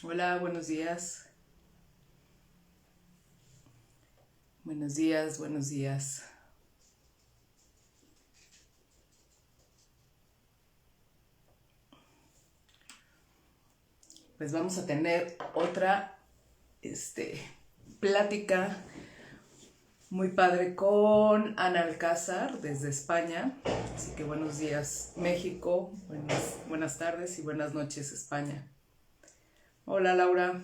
Hola, buenos días. Buenos días, buenos días. Pues vamos a tener otra este, plática muy padre con Ana Alcázar desde España. Así que buenos días México, buenas tardes y buenas noches España. Hola Laura.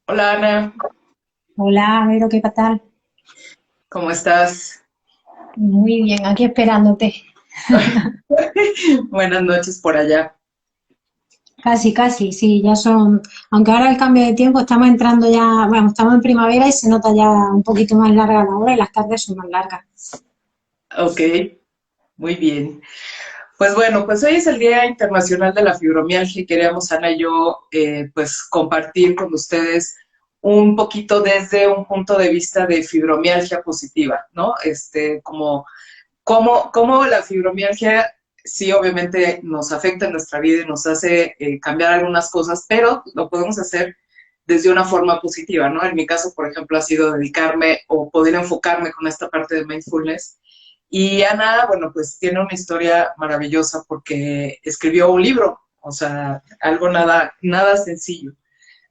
Hola Ana, Hola, Vero, ¿qué tal? ¿cómo estás? Muy bien, aquí esperándote. Buenas noches por allá. Casi, casi, sí, ya son, aunque ahora el cambio de tiempo estamos entrando ya, bueno, estamos en primavera y se nota ya un poquito más larga la hora y las tardes son más largas. Ok, muy bien. Pues bueno, pues hoy es el Día Internacional de la Fibromialgia y queríamos, Ana y yo, pues compartir con ustedes un poquito desde un punto de vista de fibromialgia positiva, ¿no? Como cómo la fibromialgia sí obviamente nos afecta en nuestra vida y nos hace cambiar algunas cosas, pero lo podemos hacer desde una forma positiva, ¿no? En mi caso, por ejemplo, ha sido dedicarme o poder enfocarme con esta parte de mindfulness. Y Ana, bueno, pues tiene una historia maravillosa porque escribió un libro, o sea, algo nada sencillo.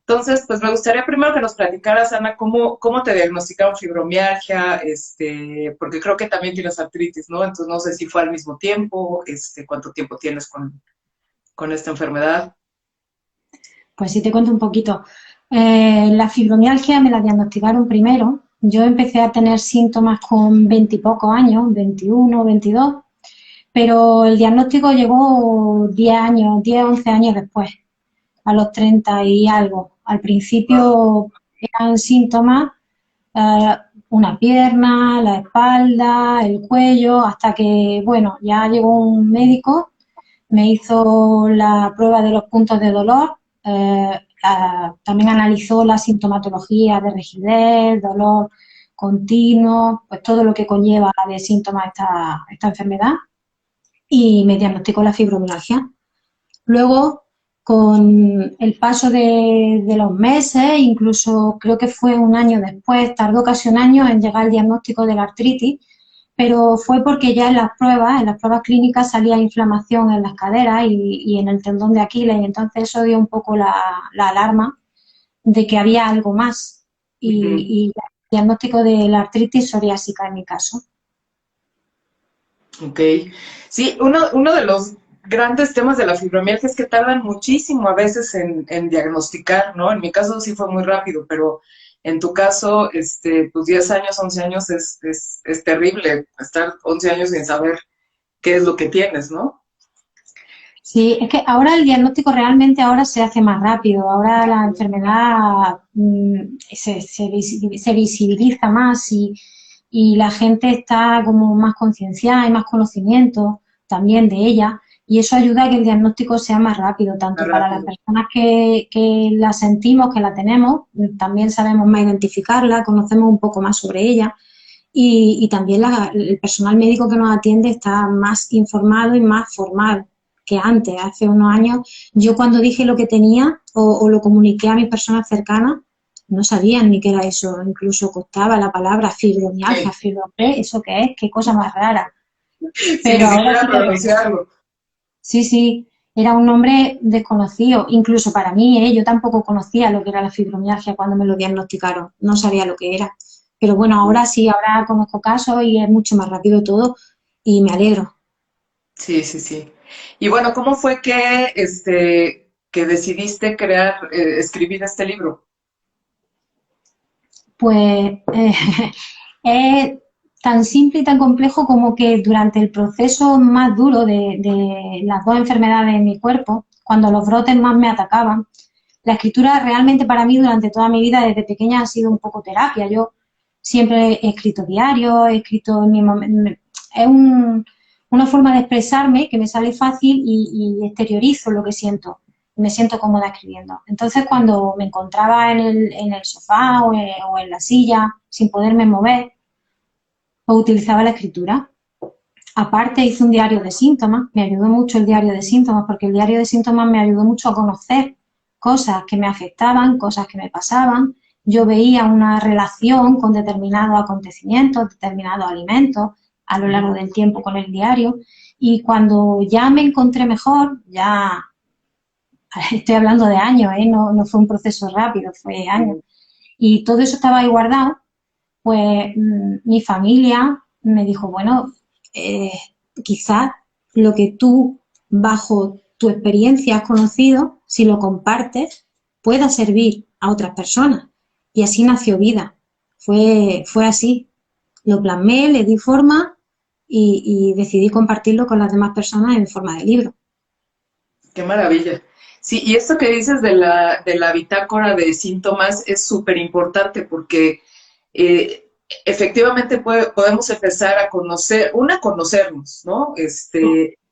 Entonces, pues me gustaría primero que nos platicaras, Ana, cómo te diagnosticaron fibromialgia, porque creo que también tienes artritis, ¿no? Entonces no sé si fue al mismo tiempo, cuánto tiempo tienes con esta enfermedad. Pues sí, te cuento un poquito. La fibromialgia me la diagnosticaron primero. Yo empecé a tener síntomas con 20 y pocos años, 21, 22, pero el diagnóstico llegó 10 años, 10, 11 años después, a los 30 y algo. Al Wow. principio eran síntomas, eh, una pierna, la espalda, el cuello, hasta que, bueno, ya llegó un médico, me hizo la prueba de los puntos de dolor, también analizó la sintomatología de rigidez, dolor continuo, pues todo lo que conlleva de síntomas esta enfermedad y me diagnosticó la fibromialgia. Luego, con el paso de los meses, incluso creo que fue un año después, tardó casi un año en llegar el diagnóstico de la artritis, pero fue porque ya en las pruebas clínicas salía inflamación en las caderas y en el tendón de Aquiles, y entonces eso dio un poco la alarma de que había algo más. Ujú. Y el diagnóstico de la artritis psoriásica en mi caso. Ok. Sí, uno de los grandes temas de la fibromialgia es que tardan muchísimo a veces en diagnosticar, ¿no? En mi caso sí fue muy rápido, pero en tu caso, pues 10 años, 11 años es terrible estar 11 años sin saber qué es lo que tienes, ¿no? Sí, es que ahora el diagnóstico realmente ahora se hace más rápido, ahora la enfermedad se visibiliza más y la gente está como más concienciada, hay más conocimiento también de ella y eso ayuda a que el diagnóstico sea más rápido, Más tanto para las rápido. personas que la sentimos, que la tenemos, también sabemos más identificarla, conocemos un poco más sobre ella y también el personal médico que nos atiende está más informado y más formal que antes. Hace unos años, yo cuando dije lo que tenía o lo comuniqué a mis personas cercanas, no sabían ni qué era eso. Incluso costaba la palabra fibromialgia, Sí, fibromialgia, ¿eso qué es? Qué cosa más rara. sin ni Pero ahora siquiera sí que pronunciarlo. sí, sí, era un nombre desconocido, incluso para mí, ¿eh? Yo tampoco conocía lo que era la fibromialgia cuando me lo diagnosticaron, no sabía lo que era. Pero bueno, ahora sí, ahora conozco casos y es mucho más rápido todo y me alegro. Sí, sí, sí. Y bueno, ¿cómo fue que decidiste escribir este libro? Pues es tan simple y tan complejo como que durante el proceso más duro de las dos enfermedades en mi cuerpo, cuando los brotes más me atacaban, la escritura realmente para mí durante toda mi vida desde pequeña ha sido un poco terapia. Yo siempre he escrito diarios, he escrito en mi es una forma de expresarme que me sale fácil y exteriorizo lo que siento. me siento cómoda escribiendo. Entonces, cuando me encontraba en el sofá o en la silla sin poderme mover, pues utilizaba la escritura. Aparte, hice un diario de síntomas, me ayudó mucho el diario de síntomas, porque el diario de síntomas me ayudó mucho a conocer cosas que me afectaban, cosas que me pasaban. Yo veía una relación con determinados acontecimientos, determinados alimentos a lo largo del tiempo con el diario. Y cuando ya me encontré mejor, ya estoy hablando de años, ¿eh? No fue un proceso rápido, fue años. Y todo eso estaba ahí guardado, pues mi familia me dijo, bueno, eh, quizás lo que tú, bajo tu experiencia, has conocido, si lo compartes, pueda servir a otras personas. Y así nació Vida. Fue así. Lo plasmé, le di forma y decidí compartirlo con las demás personas en forma de libro. Qué maravilla. Sí, y esto que dices de la bitácora de síntomas es súper importante porque efectivamente podemos empezar a conocer, conocernos, ¿no?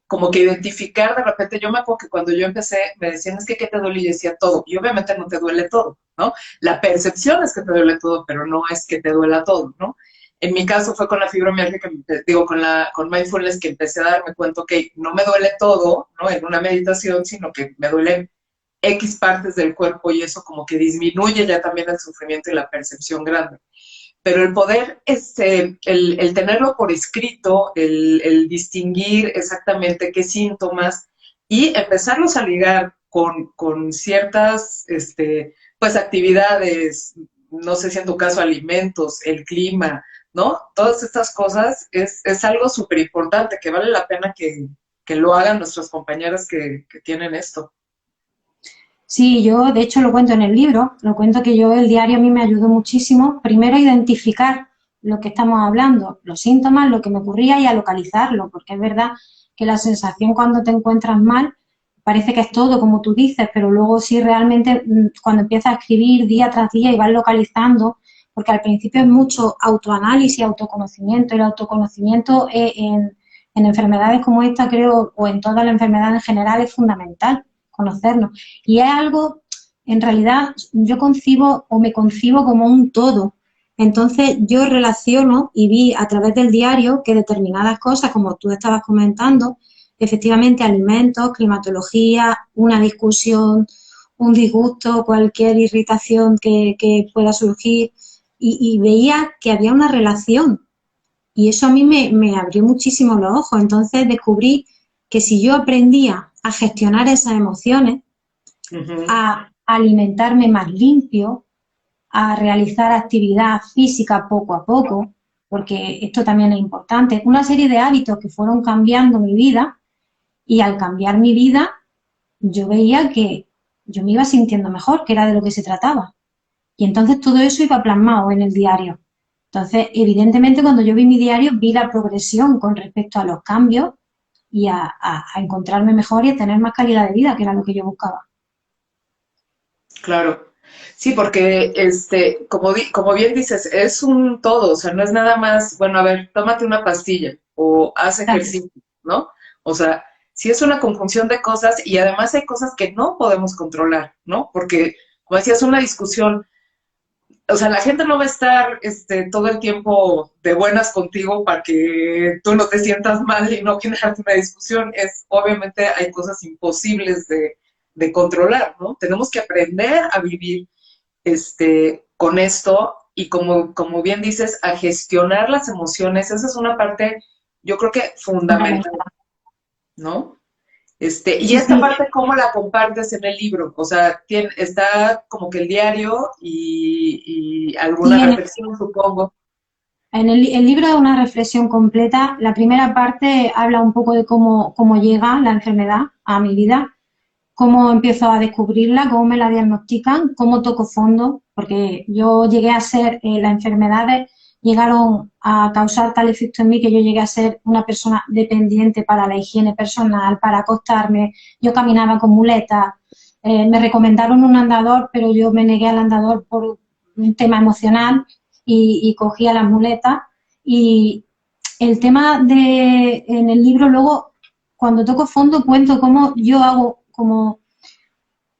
Como que identificar de repente, yo me acuerdo que cuando yo empecé me decían, es que ¿qué te duele? Y yo decía todo, y obviamente no te duele todo, ¿no? La percepción es que te duele todo, pero no es que te duela todo, ¿no? En mi caso fue con la fibromialgia, digo, con mindfulness, que empecé a darme cuenta que no me duele todo, ¿no? En una meditación, sino que me duelen X partes del cuerpo y eso como que disminuye ya también el sufrimiento y la percepción grande. Pero el poder, el tenerlo por escrito, el distinguir exactamente qué síntomas y empezarlos a ligar con ciertas, pues actividades, no sé si en tu caso alimentos, el clima, ¿no? Todas estas cosas es algo súper importante que vale la pena que lo hagan nuestras compañeras que tienen esto. Sí, yo de hecho lo cuento en el libro, lo cuento que yo el diario a mí me ayudó muchísimo, primero a identificar lo que estamos hablando, los síntomas, lo que me ocurría y a localizarlo, porque es verdad que la sensación cuando te encuentras mal parece que es todo como tú dices, pero luego sí realmente cuando empiezas a escribir día tras día y vas localizando, porque al principio es mucho autoanálisis, autoconocimiento, y el autoconocimiento en enfermedades como esta creo, o en todas las enfermedades en general, es fundamental conocernos. Y es algo, en realidad, yo concibo o me concibo como un todo. Entonces, yo relaciono y vi a través del diario que determinadas cosas, como tú estabas comentando, efectivamente alimentos, climatología, una discusión, un disgusto, cualquier irritación que pueda surgir, y veía que había una relación. Y eso a mí me abrió muchísimo los ojos. Entonces descubrí que si yo aprendía a gestionar esas emociones, a alimentarme más limpio, a realizar actividad física poco a poco, porque esto también es importante, una serie de hábitos que fueron cambiando mi vida, y al cambiar mi vida yo veía que yo me iba sintiendo mejor, que era de lo que se trataba. Y entonces todo eso iba plasmado en el diario. Entonces, evidentemente, cuando yo vi mi diario, vi la progresión con respecto a los cambios y a encontrarme mejor y a tener más calidad de vida, que era lo que yo buscaba. Claro. Sí, porque como bien dices, es un todo, o sea, no es nada más, bueno, a ver, tómate una pastilla o haz Claro. ejercicio, ¿no? O sea, sí es una conjunción de cosas y además hay cosas que no podemos controlar, ¿no? Porque, como decías, una discusión, o sea, la gente no va a estar todo el tiempo de buenas contigo para que tú no te sientas mal y no generarte una discusión. Obviamente hay cosas imposibles de controlar, ¿no? Tenemos que aprender a vivir con esto y como bien dices, a gestionar las emociones. Esa es una parte, yo creo que fundamental, ¿no? Y Sí, esta sí. parte, ¿cómo la compartes en el libro? O sea, está como que el diario y alguna Sí, reflexión, supongo. el libro es una reflexión completa. La primera parte habla un poco de cómo llega la enfermedad a mi vida, cómo empiezo a descubrirla, cómo me la diagnostican, cómo toco fondo, porque yo llegué a ser, las enfermedades llegaron a causar tal efecto en mí que yo llegué a ser una persona dependiente para la higiene personal, para acostarme, yo caminaba con muletas, me recomendaron un andador, pero yo me negué al andador por un tema emocional y cogía las muletas. Y el tema en el libro luego, cuando toco fondo, cuento cómo yo hago como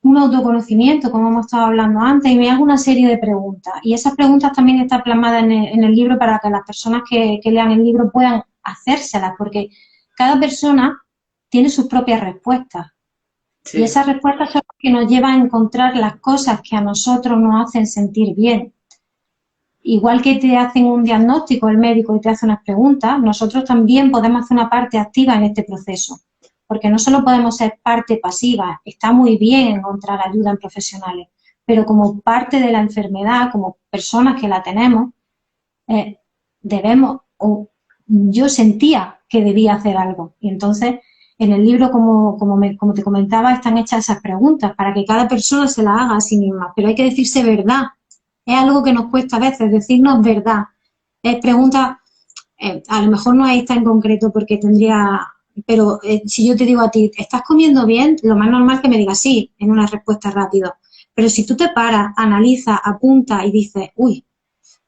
un autoconocimiento, como hemos estado hablando antes, y me hago una serie de preguntas. Y esas preguntas también están plasmadas en el libro para que las personas que lean el libro puedan hacérselas, porque cada persona tiene sus propias respuestas. Y Sí, esas respuestas son las que nos llevan a encontrar las cosas que a nosotros nos hacen sentir bien. Igual que te hacen un diagnóstico el médico y te hace unas preguntas, nosotros también podemos hacer una parte activa en este proceso, porque no solo podemos ser parte pasiva, está muy bien encontrar ayuda en profesionales, pero como parte de la enfermedad, como personas que la tenemos, debemos, o yo sentía que debía hacer algo. Y entonces, en el libro, como te comentaba, están hechas esas preguntas para que cada persona se las haga a sí misma, pero hay que decirse verdad. Es algo que nos cuesta a veces, decirnos verdad. Es pregunta, a lo mejor no es esta en concreto porque tendría, pero si yo te digo a ti, ¿estás comiendo bien? Lo más normal es que me digas sí, en una respuesta rápida. Pero si tú te paras, analizas, apuntas y dices, uy,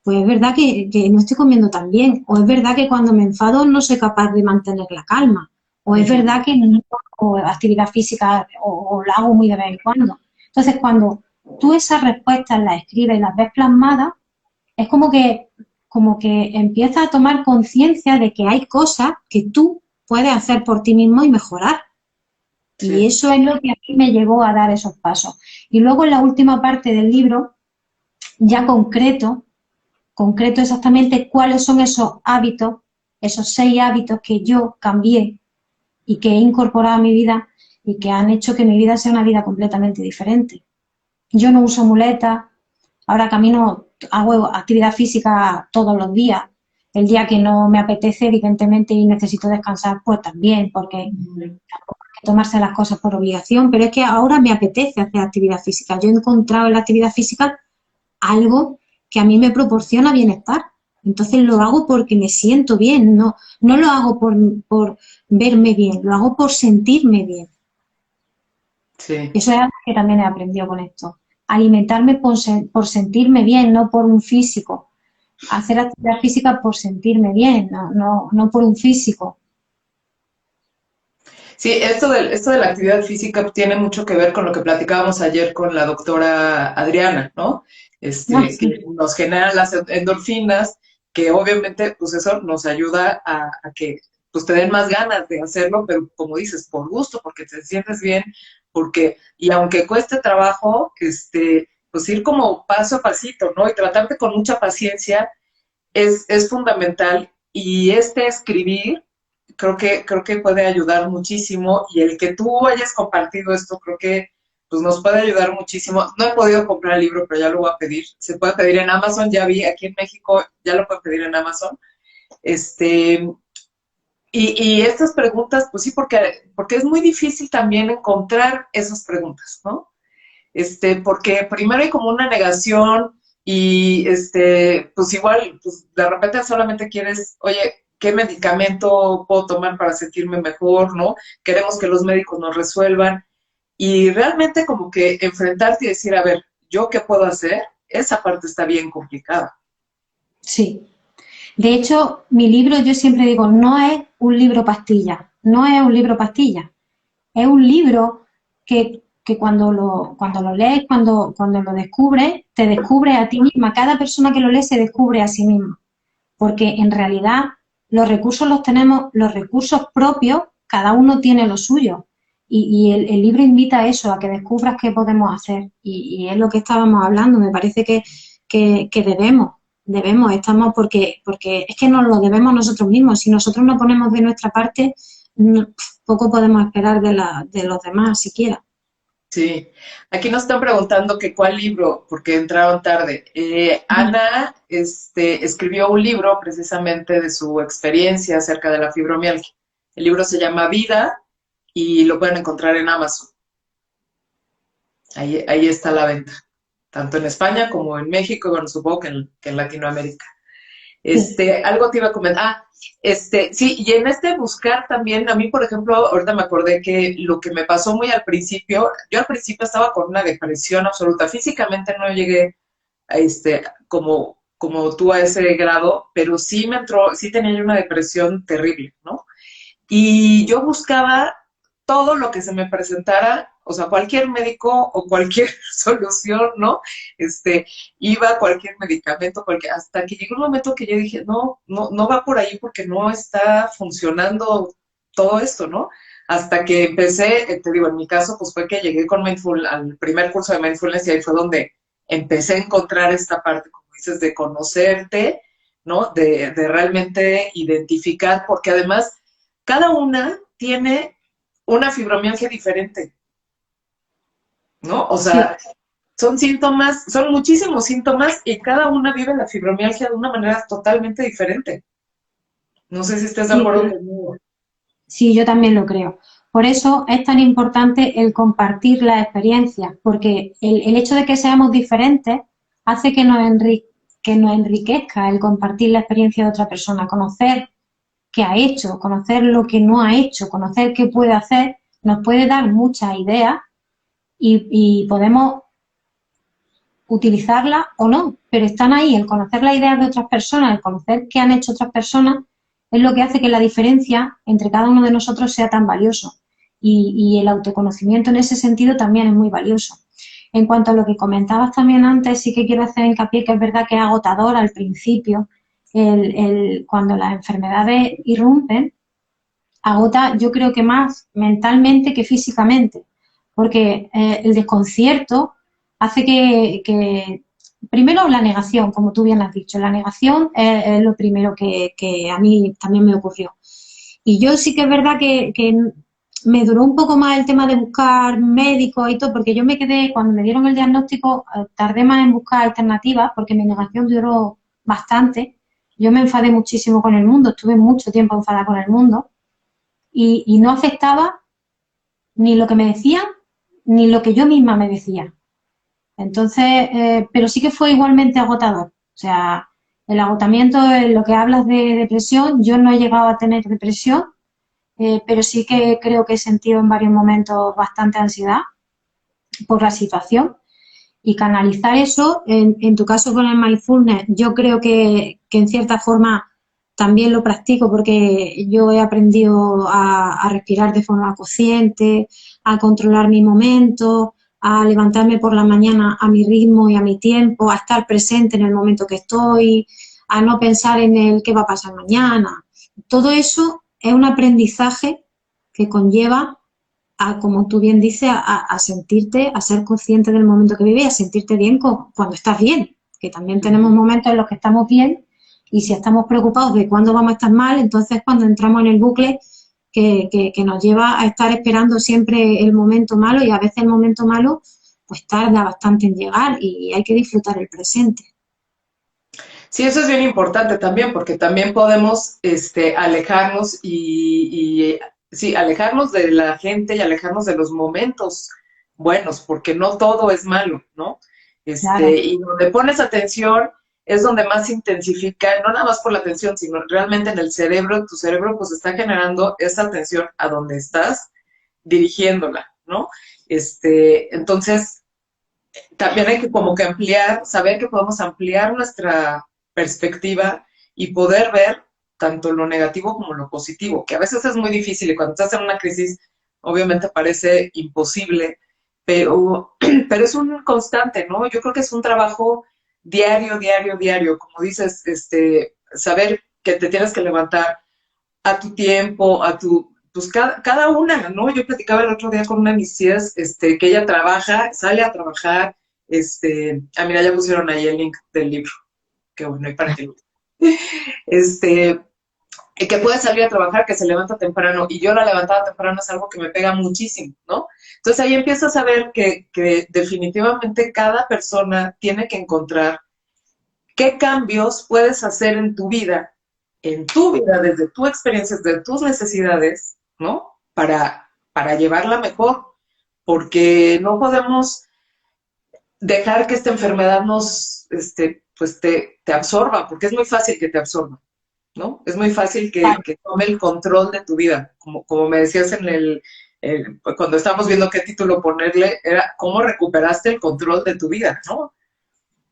pues es verdad que no estoy comiendo tan bien, o es verdad que cuando me enfado no soy capaz de mantener la calma, o es ujú, verdad que no hago actividad física o la hago muy de vez en cuando. Entonces, cuando tú esas respuestas las escribes y las ves plasmadas, es como que empiezas a tomar conciencia de que hay cosas que tú puedes hacer por ti mismo y mejorar. Y sí. eso es lo que a mí me llevó a dar esos pasos. Y luego en la última parte del libro, ya concreto exactamente cuáles son esos hábitos, esos 6 hábitos que yo cambié y que he incorporado a mi vida y que han hecho que mi vida sea una vida completamente diferente. Yo no uso muletas, ahora camino, hago actividad física todos los días. El día que no me apetece, evidentemente, y necesito descansar, pues también, porque hay Ujú. que tomarse las cosas por obligación, pero es que ahora me apetece hacer actividad física. Yo he encontrado en la actividad física algo que a mí me proporciona bienestar. Entonces lo hago porque me siento bien, no lo hago por verme bien, lo hago por sentirme bien. Sí. Eso es algo que también he aprendido con esto. Alimentarme por sentirme bien, no por un físico. Hacer actividad física por sentirme bien, no por un físico. Sí, esto de la actividad física tiene mucho que ver con lo que platicábamos ayer con la doctora Adriana, ¿no? Ah, Que sí, nos generan las endorfinas, que obviamente, pues eso nos ayuda a que pues te den más ganas de hacerlo, pero como dices, por gusto, porque te sientes bien, y aunque cueste trabajo, pues ir como paso a pasito, ¿no? Y tratarte con mucha paciencia es fundamental. Y escribir creo que puede ayudar muchísimo, y el que tú hayas compartido esto creo que pues nos puede ayudar muchísimo. No he podido comprar el libro, pero ya lo voy a pedir. Se puede pedir en Amazon, ya vi aquí en México, ya lo pueden pedir en Amazon. Este, y estas preguntas, pues sí, porque es muy difícil también encontrar esas preguntas, ¿no? Porque primero hay como una negación y pues igual, pues de repente solamente quieres, oye, ¿qué medicamento puedo tomar para sentirme mejor, no? Queremos que los médicos nos resuelvan, y realmente como que enfrentarte y decir, a ver, ¿yo qué puedo hacer? Esa parte está bien complicada. sí. De hecho, mi libro, yo siempre digo, no es un libro pastilla, no es un libro pastilla. Es un libro que cuando lo lees, cuando lo descubres, te descubres a ti misma. Cada persona que lo lee se descubre a sí misma. Porque en realidad los recursos los tenemos, los recursos propios, cada uno tiene los suyos. Y el libro invita a eso, a que descubras qué podemos hacer. Y es lo que estábamos hablando. Me parece que debemos, estamos porque es que nos lo debemos nosotros mismos. Si nosotros no ponemos de nuestra parte, poco podemos esperar de los demás siquiera. Sí, aquí nos están preguntando que cuál libro, porque entraron tarde. Ana, escribió un libro precisamente de su experiencia acerca de la fibromialgia. El libro se llama Vida y lo pueden encontrar en Amazon. Ahí está la venta, tanto en España como en México, y bueno, supongo que en Latinoamérica. Sí, Algo te iba a comentar. Sí, y en buscar también, a mí, por ejemplo, ahorita me acordé que lo que me pasó muy al principio, yo al principio estaba con una depresión absoluta. Físicamente no llegué a como tú a ese grado, pero sí sí tenía yo una depresión terrible, ¿no? Y yo buscaba todo lo que se me presentara, o sea, cualquier médico o cualquier solución, ¿no? Iba a cualquier medicamento, hasta que llegó un momento que yo dije, no va por ahí porque no está funcionando todo esto, ¿no? Hasta que empecé, te digo, en mi caso, pues fue que llegué con al primer curso de Mindfulness y ahí fue donde empecé a encontrar esta parte, como dices, de conocerte, ¿no? De realmente identificar, porque además cada una tiene una fibromialgia diferente, ¿no? O Sí, sea, son síntomas, son muchísimos síntomas y cada una vive la fibromialgia de una manera totalmente diferente. No sé si estás de sí, acuerdo conmigo. sí, yo también lo creo. Por eso es tan importante el compartir las experiencias, porque el hecho de que seamos diferentes hace que nos enriquezca el compartir la experiencia de otra persona, conocer qué ha hecho, conocer lo que no ha hecho, conocer qué puede hacer, nos puede dar muchas ideas y podemos utilizarlas o no, pero están ahí. El conocer las ideas de otras personas, el conocer qué han hecho otras personas, es lo que hace que la diferencia entre cada uno de nosotros sea tan valioso. Y el autoconocimiento en ese sentido también es muy valioso. En cuanto a lo que comentabas también antes, sí que quiero hacer hincapié que es verdad que es agotador al principio, cuando las enfermedades irrumpen, agota yo creo que más mentalmente que físicamente, porque el desconcierto hace primero la negación, como tú bien has dicho, la negación es lo primero que a mí también me ocurrió. Y yo sí que es verdad que me duró un poco más el tema de buscar médicos y todo, porque yo me quedé, cuando me dieron el diagnóstico, tardé más en buscar alternativas, porque mi negación duró bastante. Yo me enfadé muchísimo con el mundo, estuve mucho tiempo enfadada con el mundo y no aceptaba ni lo que me decían ni lo que yo misma me decía. Entonces, pero sí que fue igualmente agotador. O sea, el agotamiento, en lo que hablas de depresión, yo no he llegado a tener depresión, pero sí que creo que he sentido en varios momentos bastante ansiedad por la situación. Y canalizar eso, en tu caso con el mindfulness, yo creo que en cierta forma también lo practico porque yo he aprendido a respirar de forma consciente, a controlar mi momento, a levantarme por la mañana a mi ritmo y a mi tiempo, a estar presente en el momento que estoy, a no pensar en el qué va a pasar mañana. Todo eso es un aprendizaje que conlleva a, como tú bien dices, a sentirte, a ser consciente del momento que vives y a sentirte bien cuando estás bien, que también tenemos momentos en los que estamos bien y si estamos preocupados de cuándo vamos a estar mal, entonces cuando entramos en el bucle que nos lleva a estar esperando siempre el momento malo y a veces el momento malo pues tarda bastante en llegar y hay que disfrutar el presente. Sí, eso es bien importante también, porque también podemos alejarnos sí, alejarnos de la gente y alejarnos de los momentos buenos, porque no todo es malo, ¿no? Claro, Y donde pones atención es donde más se intensifica, no nada más por la atención, sino realmente en el cerebro, tu cerebro pues está generando esa atención a donde estás dirigiéndola, ¿no? Entonces, también hay que como que ampliar, saber que podemos ampliar nuestra perspectiva y poder ver tanto lo negativo como lo positivo, que a veces es muy difícil y cuando estás en una crisis obviamente parece imposible, pero, pero es un constante, ¿no? Yo creo que es un trabajo diario, diario, diario, como dices, saber que te tienes que levantar a tu tiempo, pues cada una, ¿no? Yo platicaba el otro día con una de mis tías, que ella trabaja, sale a trabajar, mira, ya pusieron ahí el link del libro, qué bueno, y para que lo, este, que puede salir a trabajar, que se levanta temprano, y yo la levantada temprano es algo que me pega muchísimo, ¿no? Entonces ahí empiezas a ver que definitivamente cada persona tiene que encontrar qué cambios puedes hacer en tu vida, desde tu experiencia, desde tus necesidades, ¿no? Para llevarla mejor, porque no podemos dejar que esta enfermedad pues te absorba, porque es muy fácil que te absorba, ¿no? Es muy fácil que tome el control de tu vida, como me decías cuando estábamos viendo qué título ponerle, era cómo recuperaste el control de tu vida, ¿no?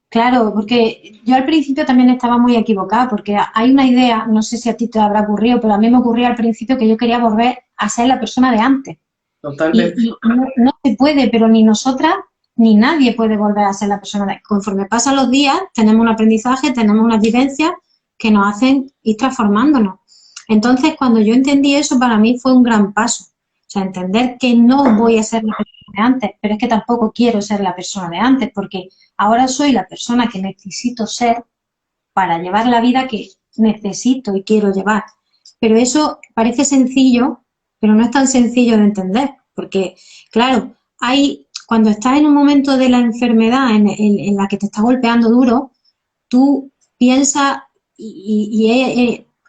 claro, porque yo al principio también estaba muy equivocada, porque hay una idea, no sé si a ti te habrá ocurrido, pero a mí me ocurría al principio que yo quería volver a ser la persona de antes. totalmente. Y no, no se puede, pero ni nosotras ni nadie puede volver a ser la persona. Conforme pasan los días, tenemos un aprendizaje, tenemos unas vivencias que nos hacen ir transformándonos. Entonces, cuando yo entendí eso, para mí fue un gran paso. O sea, entender que no voy a ser la persona de antes, pero es que tampoco quiero ser la persona de antes, porque ahora soy la persona que necesito ser para llevar la vida que necesito y quiero llevar. Pero eso parece sencillo, pero no es tan sencillo de entender, porque, claro, cuando estás en un momento de la enfermedad en la que te está golpeando duro, tú piensas,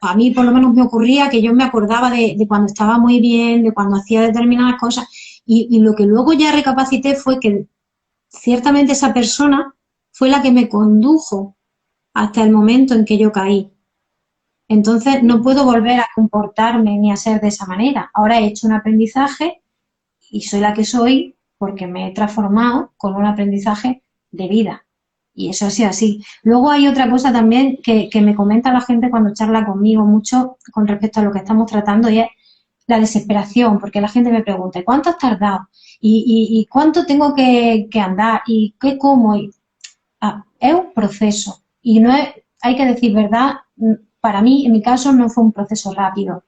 a mí por lo menos me ocurría que yo me acordaba de cuando estaba muy bien, de cuando hacía determinadas cosas, y lo que luego ya recapacité fue que ciertamente esa persona fue la que me condujo hasta el momento en que yo caí. Entonces no puedo volver a comportarme ni a ser de esa manera. Ahora he hecho un aprendizaje y soy la que soy porque me he transformado con un aprendizaje de vida. Y eso ha sido así. Luego hay otra cosa también que me comenta la gente cuando charla conmigo mucho con respecto a lo que estamos tratando y es la desesperación, porque la gente me pregunta, ¿cuánto has tardado? ¿Y cuánto tengo que andar? ¿Y qué como? Es un proceso y no es, hay que decir verdad, para mí, en mi caso, no fue un proceso rápido.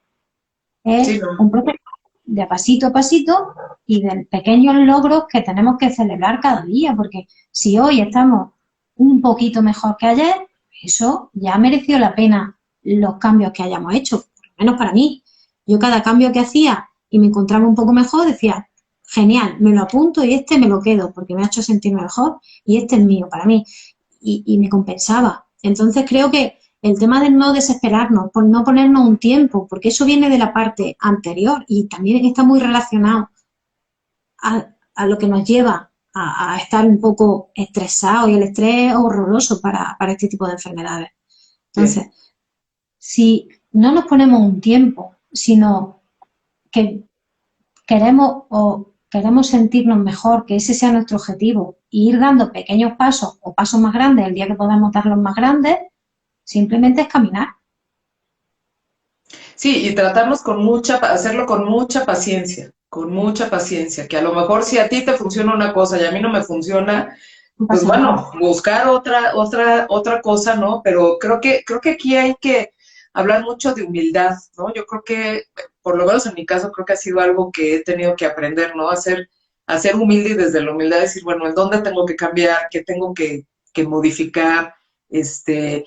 Es Sí, no. un proceso de pasito a pasito y de pequeños logros que tenemos que celebrar cada día, porque si hoy estamos un poquito mejor que ayer, eso ya mereció la pena los cambios que hayamos hecho, por lo menos para mí. Yo cada cambio que hacía y me encontraba un poco mejor, decía, genial, me lo apunto y este me lo quedo porque me ha hecho sentirme mejor y este es mío para mí. Y me compensaba. Entonces creo que el tema de no desesperarnos, por no ponernos un tiempo, porque eso viene de la parte anterior y también está muy relacionado a lo que nos lleva a estar un poco estresados y el estrés es horroroso para este tipo de enfermedades. Sí. Entonces, si no nos ponemos un tiempo, sino que queremos sentirnos mejor, que ese sea nuestro objetivo, e ir dando pequeños pasos o pasos más grandes el día que podamos dar los más grandes, simplemente es caminar. Sí, y tratarnos con hacerlo con mucha paciencia, que a lo mejor si a ti te funciona una cosa y a mí no me funciona, No pues pasa nada. bueno, buscar otra cosa, ¿no? Pero creo que aquí hay que hablar mucho de humildad, ¿no? Yo creo que, por lo menos en mi caso, creo que ha sido algo que he tenido que aprender, ¿no? A ser humilde y desde la humildad decir, bueno, ¿en dónde tengo que cambiar? ¿Qué tengo que modificar? Este,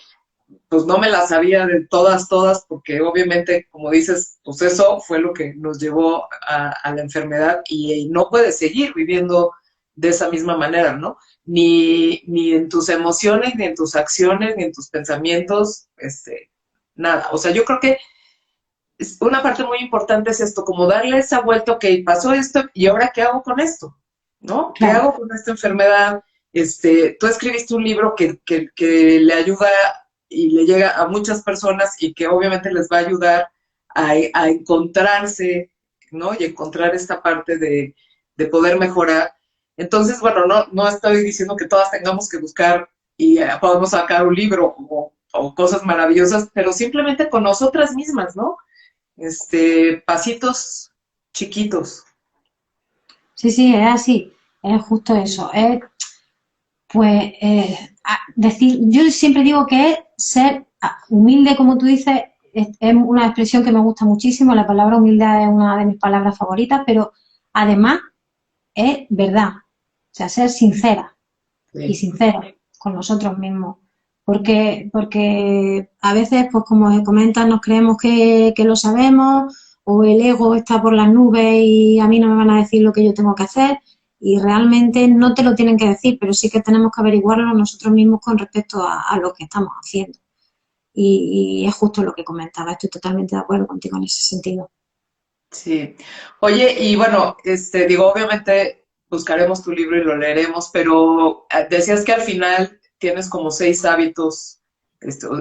pues no me la sabía de todas, porque obviamente, como dices, pues eso fue lo que nos llevó a la enfermedad y no puedes seguir viviendo de esa misma manera, ¿no? Ni en tus emociones, ni en tus acciones, ni en tus pensamientos, nada. O sea, yo creo que una parte muy importante es esto, como darle esa vuelta, ok, pasó esto, y ahora qué hago con esto, ¿no? ¿Qué Claro. hago con esta enfermedad? Tú escribiste un libro que le ayuda y le llega a muchas personas y que obviamente les va a ayudar a encontrarse, ¿no? Y encontrar esta parte de poder mejorar. Entonces, bueno, no estoy diciendo que todas tengamos que buscar y podamos sacar un libro o cosas maravillosas, pero simplemente con nosotras mismas, ¿no? Pasitos chiquitos. Sí, sí, es así. Es justo eso. Es, pues, decir, yo siempre digo que es ser humilde, como tú dices, es una expresión que me gusta muchísimo. La palabra humildad es una de mis palabras favoritas, pero además es verdad. O sea, ser sincera y Sí. sinceros con nosotros mismos. Porque a veces, pues como comentas, nos creemos que lo sabemos o el ego está por las nubes y a mí no me van a decir lo que yo tengo que hacer y realmente no te lo tienen que decir, pero sí que tenemos que averiguarlo nosotros mismos con respecto a lo que estamos haciendo. Y es justo lo que comentaba, estoy totalmente de acuerdo contigo en ese sentido. Sí. Oye, y bueno, digo, obviamente buscaremos tu libro y lo leeremos, pero decías que al final tienes como 6 hábitos,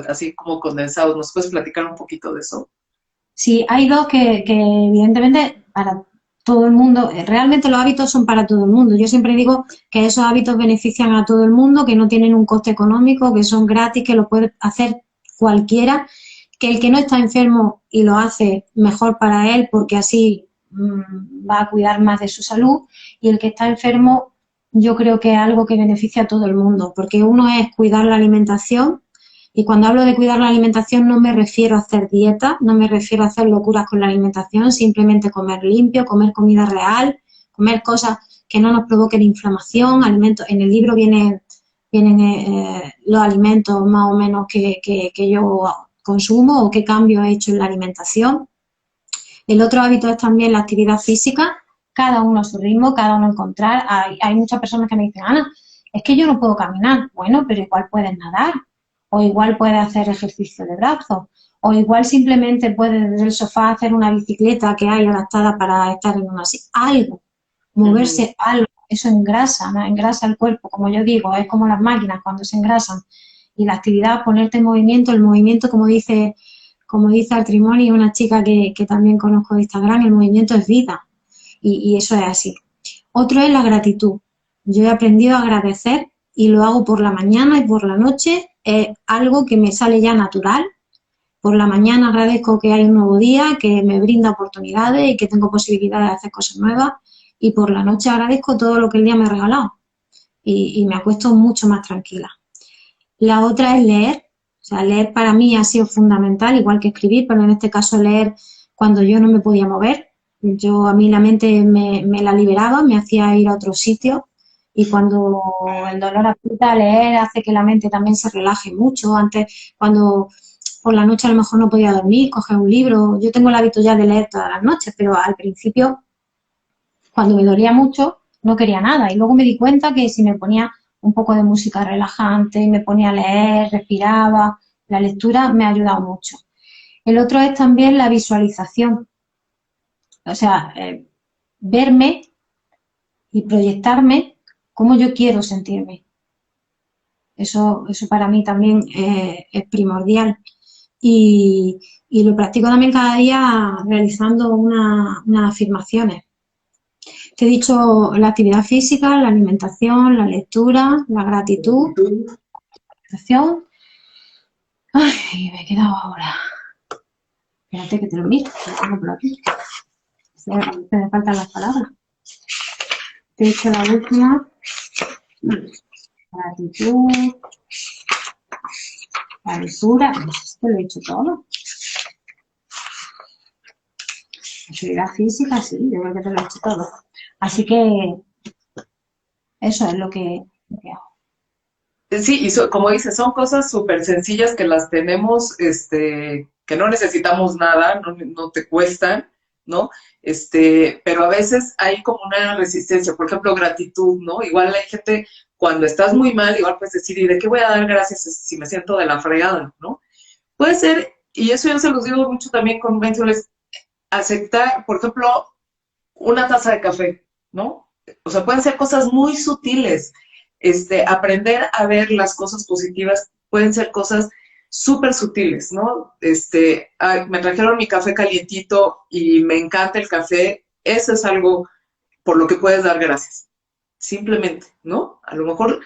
así como condensados. ¿Nos puedes platicar un poquito de eso? Sí, hay dos que evidentemente para todo el mundo, realmente los hábitos son para todo el mundo. Yo siempre digo que esos hábitos benefician a todo el mundo, que no tienen un coste económico, que son gratis, que lo puede hacer cualquiera, que el que no está enfermo y lo hace mejor para él porque así va a cuidar más de su salud, y el que está enfermo yo creo que es algo que beneficia a todo el mundo, porque uno es cuidar la alimentación, y cuando hablo de cuidar la alimentación no me refiero a hacer dieta, no me refiero a hacer locuras con la alimentación, simplemente comer limpio, comer comida real, comer cosas que no nos provoquen inflamación, alimentos. En el libro vienen los alimentos más o menos que yo consumo o qué cambio he hecho en la alimentación. El otro hábito es también la actividad física, cada uno a su ritmo, cada uno encontrar. Hay muchas personas que me dicen, Ana, es que yo no puedo caminar. Bueno, pero igual puedes nadar, o igual puedes hacer ejercicio de brazos, o igual simplemente puedes desde el sofá hacer una bicicleta que hay adaptada para estar en una silla. Algo, moverse algo, eso engrasa, ¿no? Engrasa el cuerpo, como yo digo, es como las máquinas cuando se engrasan. Y la actividad, ponerte en movimiento, el movimiento, como dice Altrimoni, una chica que también conozco de Instagram, el movimiento es vida, y eso es así. Otro es la gratitud. Yo he aprendido a agradecer y lo hago por la mañana y por la noche, es algo que me sale ya natural. Por la mañana agradezco que hay un nuevo día, que me brinda oportunidades y que tengo posibilidades de hacer cosas nuevas, y por la noche agradezco todo lo que el día me ha regalado, y me acuesto mucho más tranquila. La otra es leer. O sea, leer para mí ha sido fundamental, igual que escribir, pero en este caso leer cuando yo no me podía mover. A mí la mente me la liberaba, me hacía ir a otro sitio, y cuando el dolor aprieta, leer hace que la mente también se relaje mucho. Antes, cuando por la noche a lo mejor no podía dormir, coger un libro. Yo tengo el hábito ya de leer todas las noches, pero al principio, cuando me dolía mucho, no quería nada, y luego me di cuenta que si me ponía un poco de música relajante y me ponía a leer, respiraba, la lectura me ha ayudado mucho. El otro es también la visualización, o sea, verme y proyectarme cómo yo quiero sentirme. Eso para mí también es primordial, y lo practico también cada día realizando unas afirmaciones. Te he dicho la actividad física, la alimentación, la lectura, la gratitud, la acción. Ay, me he quedado ahora. Espérate que te lo miro, lo tengo por aquí. Se me faltan las palabras. Te he dicho la última. Gratitud, la lectura. Te lo he dicho todo. Actividad física, sí, yo creo que te lo he hecho todo. Así que eso es lo que hago. Sí, y como dices, son cosas súper sencillas que las tenemos, que no necesitamos nada, no te cuestan, ¿no? Pero a veces hay como una resistencia, por ejemplo, gratitud, ¿no? Igual hay gente, cuando estás muy mal, igual puedes decir, ¿y de qué voy a dar gracias si me siento de la fregada, ¿no? Puede ser, y eso yo se los digo mucho también con menciones, aceptar, por ejemplo, una taza de café, ¿no? O sea, pueden ser cosas muy sutiles. Aprender a ver las cosas positivas pueden ser cosas súper sutiles, ¿no? Me trajeron mi café calientito y me encanta el café. Eso es algo por lo que puedes dar gracias. Simplemente, ¿no? A lo mejor.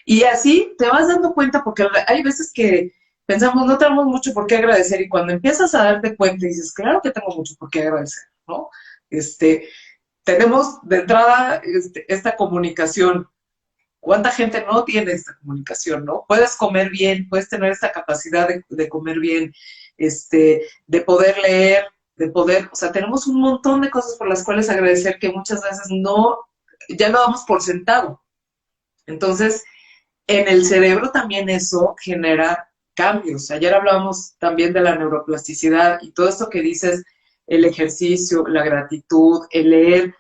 Y así te vas dando cuenta, porque hay veces que pensamos, no tenemos mucho por qué agradecer, y cuando empiezas a darte cuenta dices, claro que tengo mucho por qué agradecer, ¿no? Tenemos de entrada esta comunicación. ¿Cuánta gente no tiene esta comunicación, no? Puedes comer bien, puedes tener esta capacidad de comer bien, de poder leer, o sea, tenemos un montón de cosas por las cuales agradecer que muchas veces ya lo damos por sentado. Entonces, en el cerebro también eso genera cambios. Ayer hablábamos también de la neuroplasticidad, y todo esto que dices, el ejercicio, la gratitud, el leer,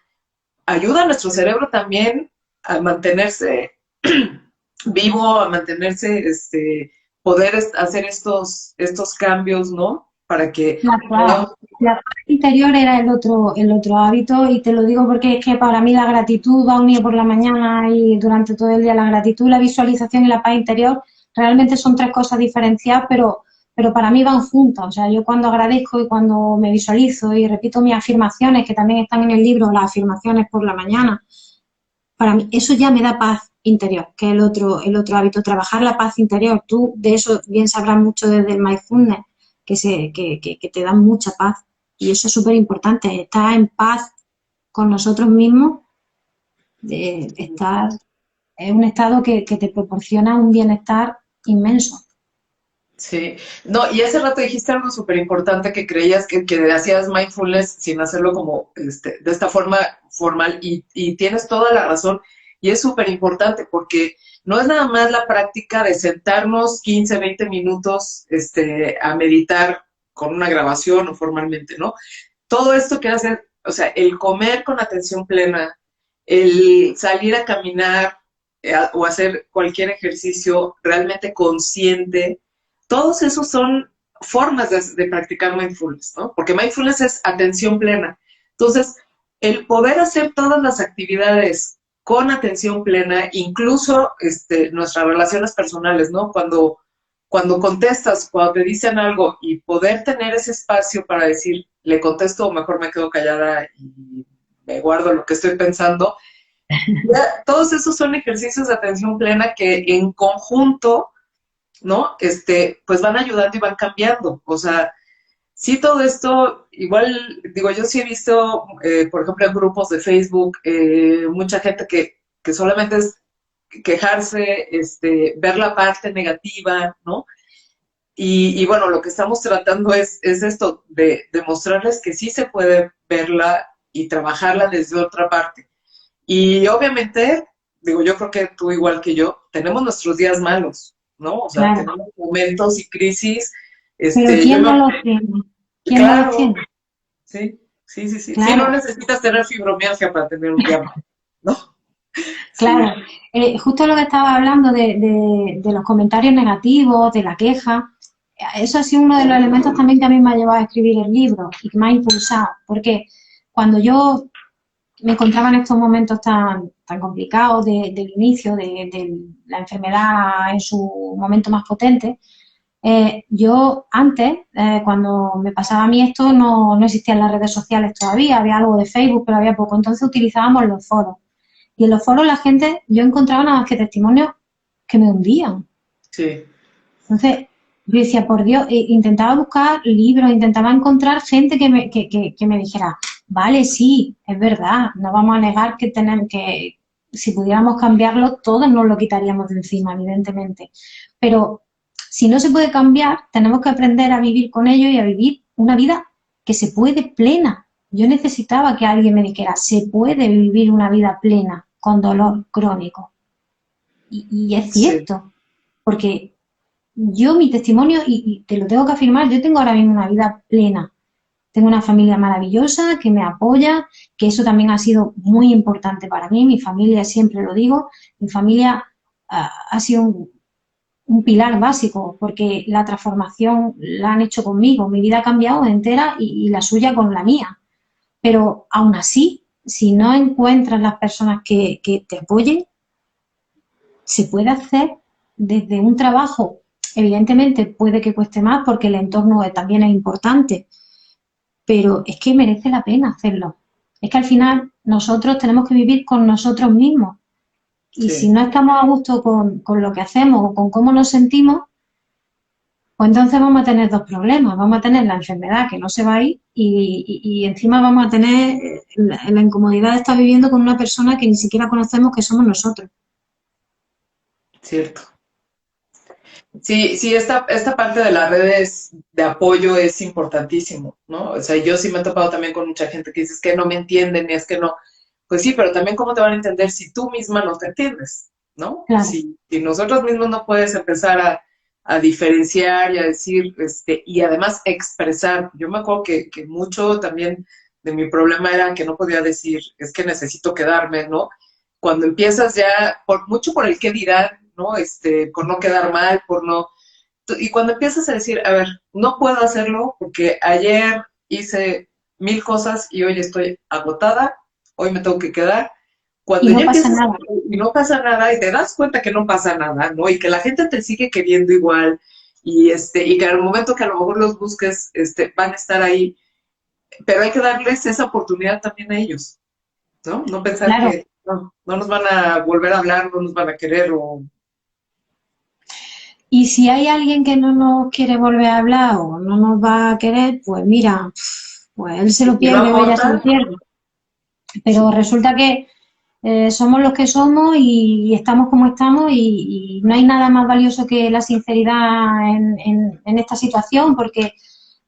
ayuda a nuestro cerebro también a mantenerse vivo, a mantenerse, poder hacer estos cambios, ¿no? Para que podamos... La paz interior era el otro hábito, y te lo digo porque es que para mí la gratitud va unido por la mañana y durante todo el día. La gratitud, la visualización y la paz interior realmente son tres cosas diferenciadas, pero para mí van juntas. O sea, yo cuando agradezco y cuando me visualizo y repito mis afirmaciones, que también están en el libro, las afirmaciones por la mañana, para mí eso ya me da paz interior, que es el otro hábito, trabajar la paz interior. Tú de eso bien sabrás mucho desde el mindfulness, que te da mucha paz, y eso es súper importante, estar en paz con nosotros mismos, de estar, es un estado que te proporciona un bienestar inmenso. Sí, no, y hace rato dijiste algo súper importante que creías que hacías mindfulness sin hacerlo como de esta forma formal y tienes toda la razón y es súper importante porque no es nada más la práctica de sentarnos 15, 20 minutos a meditar con una grabación o formalmente, ¿no? Todo esto que hace, o sea, el comer con atención plena, el salir a caminar o hacer cualquier ejercicio realmente consciente, todos esos son formas de practicar mindfulness, ¿no? Porque mindfulness es atención plena. Entonces, el poder hacer todas las actividades con atención plena, incluso nuestras relaciones personales, ¿no? Cuando contestas, cuando te dicen algo y poder tener ese espacio para decir, le contesto o mejor me quedo callada y me guardo lo que estoy pensando, ya, todos esos son ejercicios de atención plena que en conjunto, ¿no? Pues van ayudando y van cambiando. O sea, sí, todo esto, igual, digo, yo sí he visto, por ejemplo, en grupos de Facebook, mucha gente que solamente es quejarse, ver la parte negativa, ¿no? Y bueno, lo que estamos tratando es esto, de mostrarles que sí se puede verla y trabajarla desde otra parte. Y obviamente, digo, yo creo que tú igual que yo, tenemos nuestros días malos, ¿no? O sea, Claro, tenemos momentos y crisis. pero Yo ¿quién no me, los tiene? ¿Quién no los claro, tiene? sí, sí, sí, sí. Sí, no Claro, necesitas tener fibromialgia para tener un día malo, ¿no? Sí, claro. Justo lo que estaba hablando de los comentarios negativos, de la queja, eso ha sido uno de los elementos también que a mí me ha llevado a escribir el libro y que me ha impulsado, porque cuando yo me encontraba en estos momentos tan complicados del inicio de la enfermedad en su momento más potente, yo antes, cuando me pasaba a mí esto, no existían las redes sociales todavía, había algo de Facebook, pero había poco, entonces utilizábamos los foros. Y en los foros la gente, yo encontraba nada más que testimonios que me hundían. sí, Entonces, yo decía, por Dios, intentaba buscar libros, intentaba encontrar gente que me dijera, vale, sí, es verdad, no vamos a negar que tenemos que, si pudiéramos cambiarlo, todos nos lo quitaríamos de encima, evidentemente. Pero si no se puede cambiar, tenemos que aprender a vivir con ello y a vivir una vida que se puede plena. Yo necesitaba que alguien me dijera, se puede vivir una vida plena con dolor crónico. Y es sí, cierto, porque yo mi testimonio, y te lo tengo que afirmar, yo tengo ahora mismo una vida plena. Tengo una familia maravillosa que me apoya, que eso también ha sido muy importante para mí. Mi familia, siempre lo digo, mi familia ha sido un pilar básico porque la transformación la han hecho conmigo. Mi vida ha cambiado entera y la suya con la mía. Pero aún así, si no encuentras las personas que te apoyen, se puede hacer desde un trabajo. Evidentemente puede que cueste más porque el entorno también es importante, pero es que merece la pena hacerlo. Es que al final nosotros tenemos que vivir con nosotros mismos y si sí. no estamos a gusto con lo que hacemos o con cómo nos sentimos, pues entonces vamos a tener dos problemas. Vamos a tener la enfermedad que no se va a ir y encima vamos a tener la incomodidad de estar viviendo con una persona que ni siquiera conocemos que somos nosotros. Cierto. Sí, sí, esta parte de las redes de apoyo es importantísimo, ¿no? O sea, yo sí me he topado también con mucha gente que dice es que no me entienden y es que no. Pues sí, pero también cómo te van a entender si tú misma no te entiendes, ¿no? Claro, Si nosotros mismos no puedes empezar a diferenciar y a decir, y además expresar. Yo me acuerdo que mucho también de mi problema era que no podía decir, es que necesito quedarme, ¿no? Cuando empiezas ya, mucho por el qué dirán, ¿no? Por no quedar mal, por no... Y cuando empiezas a decir, a ver, no puedo hacerlo porque ayer hice 1000 cosas y hoy estoy agotada, hoy me tengo que quedar. y Cuando no ya pasa empiezas nada. y no pasa nada y te das cuenta que no pasa nada, ¿no? Y que la gente te sigue queriendo igual y que al momento que a lo mejor los busques, van a estar ahí, pero hay que darles esa oportunidad también a ellos, ¿no? No pensar Claro, que no nos van a volver a hablar, no nos van a querer o... y si hay alguien que no nos quiere volver a hablar o no nos va a querer, pues mira, pues él se lo Y no pierde o ella se lo aporta, pierde. Pero resulta que somos los que somos y estamos como estamos y no hay nada más valioso que la sinceridad en esta situación, porque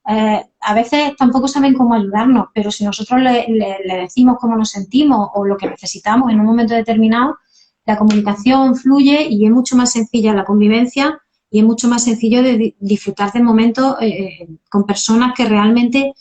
a veces tampoco saben cómo ayudarnos, pero si nosotros le decimos cómo nos sentimos o lo que necesitamos en un momento determinado, la comunicación fluye y es mucho más sencilla la convivencia y es mucho más sencillo de disfrutar de momentos con personas que realmente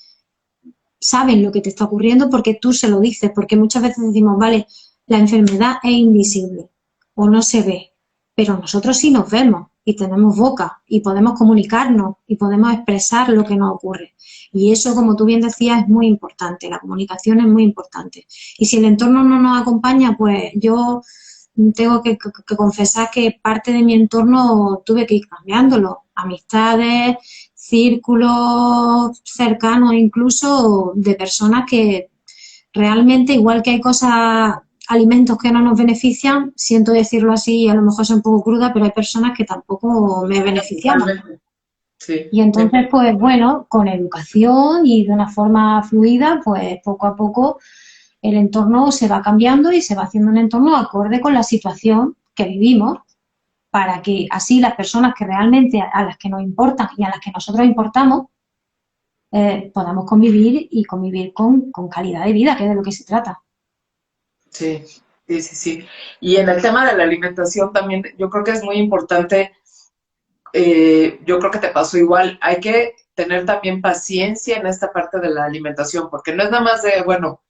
saben lo que te está ocurriendo porque tú se lo dices, porque muchas veces decimos, vale, la enfermedad es invisible o no se ve, pero nosotros sí nos vemos y tenemos boca y podemos comunicarnos y podemos expresar lo que nos ocurre. Y eso, como tú bien decías, es muy importante, la comunicación es muy importante. Y si el entorno no nos acompaña, pues yo tengo que confesar que parte de mi entorno tuve que ir cambiándolo. Amistades, círculos cercanos incluso de personas que realmente, igual que hay cosas, alimentos que no nos benefician, siento decirlo así, a lo mejor es un poco cruda, pero hay personas que tampoco me beneficiaban. Totalmente. Sí, Y entonces, pues bueno, con educación y de una forma fluida, pues poco a poco el entorno se va cambiando y se va haciendo un entorno acorde con la situación que vivimos, para que así las personas que realmente a las que nos importan y a las que nosotros importamos, podamos convivir y convivir con calidad de vida, que es de lo que se trata. sí, sí, sí, sí. Y en el tema de la alimentación también, yo creo que es muy importante, yo creo que te pasó igual, hay que tener también paciencia en esta parte de la alimentación, porque no es nada más de, bueno,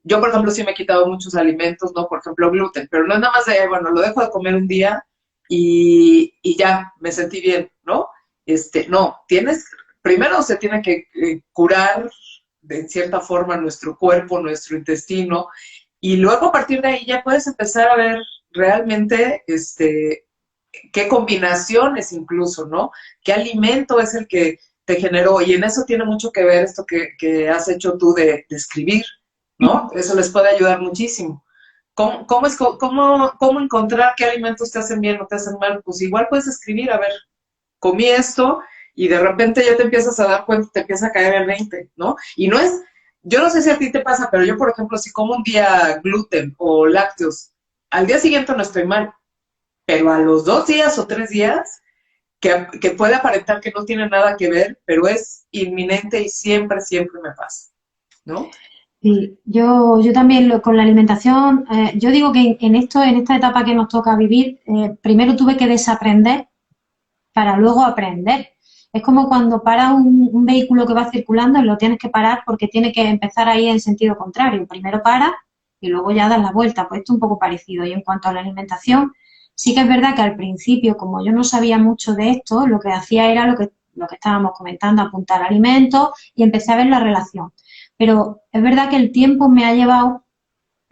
yo por ejemplo sí me he quitado muchos alimentos, ¿no? Por ejemplo gluten, pero no es nada más de, bueno, lo dejo de comer un día y ya, me sentí bien, ¿no? No, primero se tiene que curar de cierta forma nuestro cuerpo, nuestro intestino, y luego a partir de ahí ya puedes empezar a ver realmente, qué combinaciones incluso, ¿no? ¿Qué alimento es el que te generó? Y en eso tiene mucho que ver esto que has hecho tú de escribir, ¿no? Eso les puede ayudar muchísimo. ¿Cómo encontrar qué alimentos te hacen bien o te hacen mal? Pues igual puedes escribir, a ver, comí esto y de repente ya te empiezas a dar cuenta, te empieza a caer el 20, ¿no? Y no es, yo no sé si a ti te pasa, pero yo, por ejemplo, si como un día gluten o lácteos, al día siguiente no estoy mal, pero a los 2 días o 3 días, que puede aparentar que no tiene nada que ver, pero es inminente y siempre, siempre me pasa, ¿no? Sí, yo también con la alimentación, yo digo que en esto, en esta etapa que nos toca vivir, primero tuve que desaprender para luego aprender. Es como cuando para un vehículo que va circulando y lo tienes que parar porque tiene que empezar a ir en sentido contrario. Primero para y luego ya das la vuelta. Pues esto es un poco parecido. Y en cuanto a la alimentación, sí que es verdad que al principio, como yo no sabía mucho de esto, lo que hacía era lo que estábamos comentando, apuntar alimentos y empecé a ver la relación. Pero es verdad que el tiempo me ha llevado,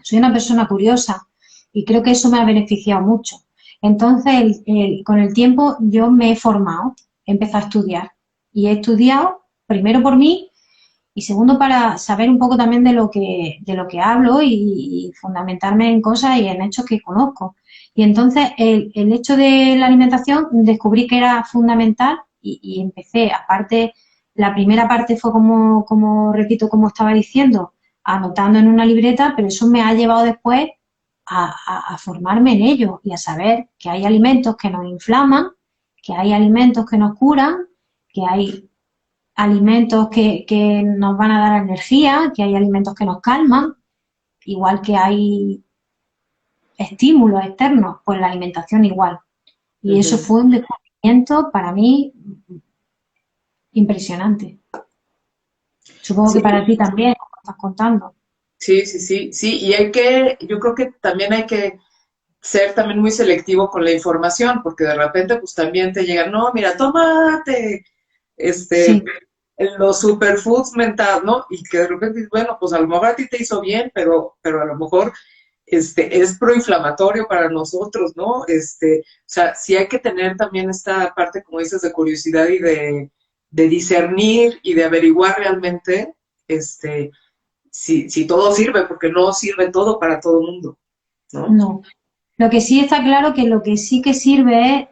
soy una persona curiosa y creo que eso me ha beneficiado mucho. Entonces, con el tiempo yo me he formado, he empezado a estudiar y he estudiado primero por mí y segundo para saber un poco también de lo que hablo y fundamentarme en cosas y en hechos que conozco. Y entonces el hecho de la alimentación descubrí que era fundamental y empecé, aparte, la primera parte fue como repito, como estaba diciendo, anotando en una libreta, pero eso me ha llevado después a formarme en ello y a saber que hay alimentos que nos inflaman, que hay alimentos que nos curan, que hay alimentos que nos van a dar energía, que hay alimentos que nos calman, igual que hay estímulos externos, pues la alimentación igual. Y eso Ujú. fue un descubrimiento para mí impresionante. Supongo Sí, que para ti también, como estás contando. sí, sí, sí, sí, y yo creo que también hay que ser también muy selectivo con la información, porque de repente pues también te llegan, no, mira, tómate, este, Sí, los superfoods mentales, ¿no? Y que de repente dices, bueno, pues a lo mejor a ti te hizo bien, pero a lo mejor es proinflamatorio para nosotros, ¿no? O sea, sí hay que tener también esta parte, como dices, de curiosidad y de discernir y de averiguar realmente, si todo sirve, porque no sirve todo para todo el mundo, ¿no? no. Lo que sí está claro que lo que sí que sirve es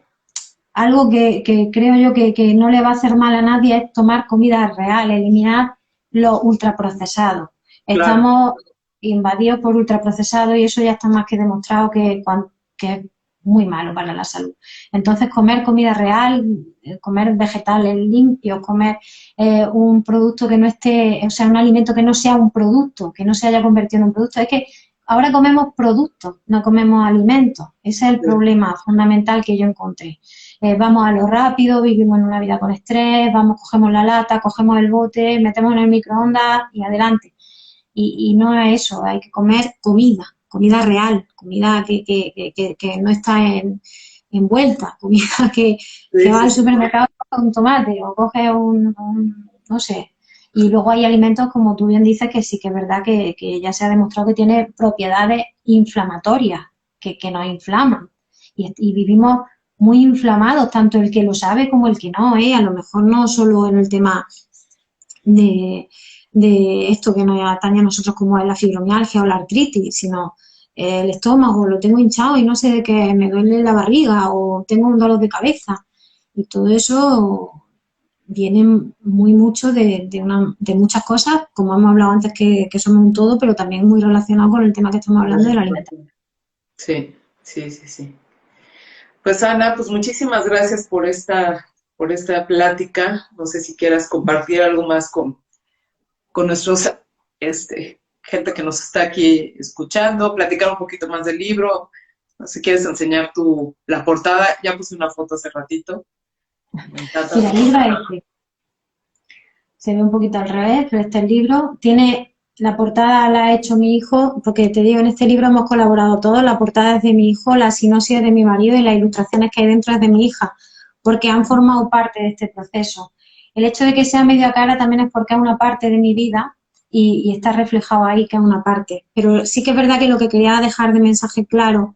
algo que creo yo que no le va a hacer mal a nadie es tomar comida real, eliminar los ultraprocesados. Claro, Estamos invadidos por ultraprocesados y eso ya está más que demostrado que es muy malo para la salud. Entonces, comer comida real, comer vegetales limpios, comer un producto que no esté, o sea, un alimento que no sea un producto, que no se haya convertido en un producto. Es que ahora comemos productos, no comemos alimentos. Ese es el problema fundamental que yo encontré. Vamos a lo rápido, vivimos en una vida con estrés, vamos, cogemos la lata, cogemos el bote, metemos en el microondas y adelante. Y no es eso, hay que comer comida real, comida que no está envuelta, comida que Sí, va sí, al sí. supermercado con un tomate o coge no sé. Y luego hay alimentos, como tú bien dices, que sí que es verdad que ya se ha demostrado que tiene propiedades inflamatorias, que nos inflaman. Y vivimos muy inflamados, tanto el que lo sabe como el que no, ¿eh? A lo mejor no solo en el tema de, de esto que nos atañe a nosotros como es la fibromialgia o la artritis, sino el estómago, lo tengo hinchado y no sé de qué, me duele la barriga o tengo un dolor de cabeza. Y todo eso viene muy mucho de muchas cosas, como hemos hablado antes, que somos un todo, pero también muy relacionado con el tema que estamos Por hablando de la supuesto. alimentación. Sí, sí, sí, sí. Pues Ana, pues muchísimas gracias por esta plática. No sé si quieras compartir algo más con nuestros, gente que nos está aquí escuchando, platicar un poquito más del libro. No sé si quieres enseñar la portada. Ya puse una foto hace ratito. Me encanta Mira, tu el libro portada. es este. Se ve un poquito al revés, pero este libro tiene, la portada la ha hecho mi hijo, porque te digo, en este libro hemos colaborado todos, la portada es de mi hijo, la sinopsis es de mi marido y las ilustraciones que hay dentro es de mi hija, porque han formado parte de este proceso. El hecho de que sea media cara también es porque es una parte de mi vida y está reflejado ahí que es una parte. Pero sí que es verdad que lo que quería dejar de mensaje claro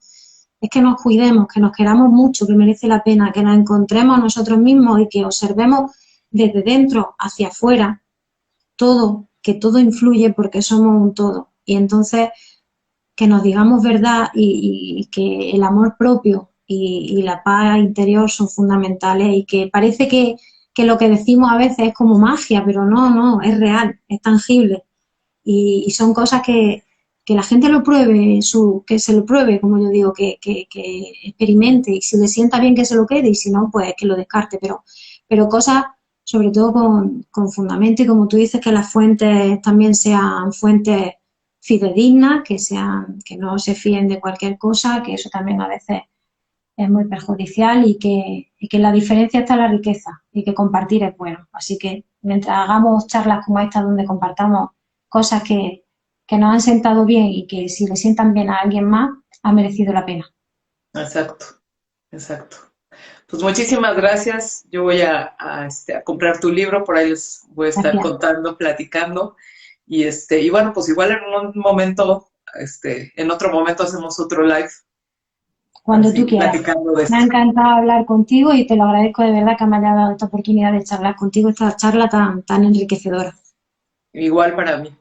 es que nos cuidemos, que nos queramos mucho, que merece la pena, que nos encontremos a nosotros mismos y que observemos desde dentro hacia afuera todo, que todo influye porque somos un todo. Y entonces que nos digamos verdad y que el amor propio y la paz interior son fundamentales y que parece que lo que decimos a veces es como magia, pero no, no, es real, es tangible y son cosas que la gente lo pruebe, que se lo pruebe, como yo digo, que experimente y si le sienta bien que se lo quede y si no, pues que lo descarte, pero cosas sobre todo con fundamento y como tú dices, que las fuentes también sean fuentes fidedignas, que no se fíen de cualquier cosa, que eso también a veces es muy perjudicial y que la diferencia está en la riqueza y que compartir es bueno. Así que mientras hagamos charlas como esta donde compartamos cosas que nos han sentado bien y que si le sientan bien a alguien más, ha merecido la pena. Exacto, exacto. Pues muchísimas gracias. Yo voy a comprar tu libro, por ahí les voy a estar Gracias. contando, platicando. Y bueno, pues igual en un momento, en otro momento hacemos otro live para Cuando tú seguir quieras. platicando de Me ha esto. encantado hablar contigo y te lo agradezco de verdad que me haya dado esta oportunidad de charlar contigo, esta charla tan enriquecedora. Igual para mí.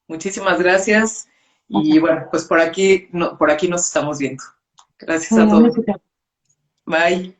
Muchísimas gracias. Y Gracias. bueno, pues por aquí, no, por aquí nos estamos viendo. Gracias a Venga, un todos. besito. Bye.